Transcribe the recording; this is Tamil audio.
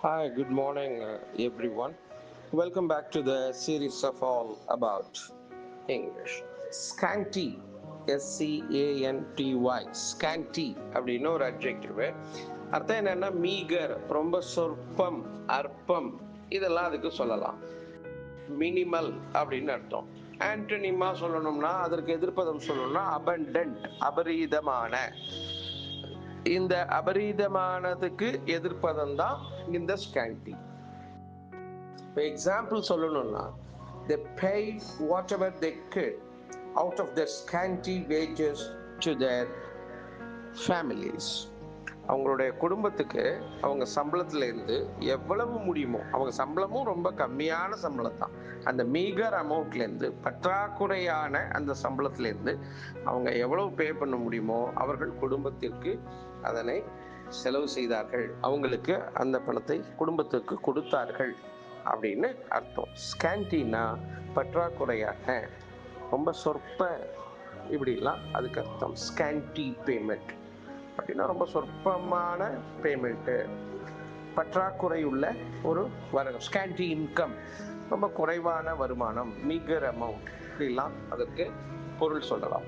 Hi, good morning, everyone. Welcome back to the series of all about English. Scanty, SCANTY, scanty அப்படின்னு ஒரு அட்ஜெக்டிவ். அர்த்தம் என்னன்னா மீகர், ரொம்ப சொற்பம், அற்பம், இதெல்லாம் அதுக்கு சொல்லலாம். மினிமல் அப்படின்னு அர்த்தம். ஆன்டனிமா சொல்லணும்னா அதற்கு எதிர்ப்பதம் சொல்லணும்னா அபண்டன்ட், அபரீதமான. இந்த அபரீதமானதுக்கு எதிர்ப்பதம் தான் இந்த ஸ்கேண்டி. இப்போ எக்ஸாம்பிள் சொல்லணும்னா they paid whatever they could out of their scanty wages to their families. அவங்களுடைய குடும்பத்துக்கு அவங்க சம்பளத்திலேருந்து எவ்வளவு முடியுமோ, அவங்க சம்பளமும் ரொம்ப கம்மியான சம்பளம் தான், அந்த மீகர் அமௌண்ட்லேருந்து, பற்றாக்குறையான அந்த சம்பளத்திலேருந்து அவங்க எவ்வளவு பே பண்ண முடியுமோ அவர்கள் குடும்பத்திற்கு அதனை செலவு செய்தார்கள், அவங்களுக்கு அந்த பணத்தை குடும்பத்துக்கு கொடுத்தார்கள் அப்படின்னு அர்த்தம். ஸ்கேண்டினா பற்றாக்குறையாக, ரொம்ப சொற்ப, இப்படிலாம் அதுக்கு அர்த்தம். ஸ்கேண்டி பேமெண்ட் அப்படின்னா ரொம்ப சொற்பமான பேமெண்ட்டு, பற்றாக்குறை உள்ள ஒரு வருமானம். ஸ்கேண்டி இன்கம், ரொம்ப குறைவான வருமானம், மீகர் அமௌண்ட், இப்படிலாம் அதற்கு பொருள் சொல்லலாம்.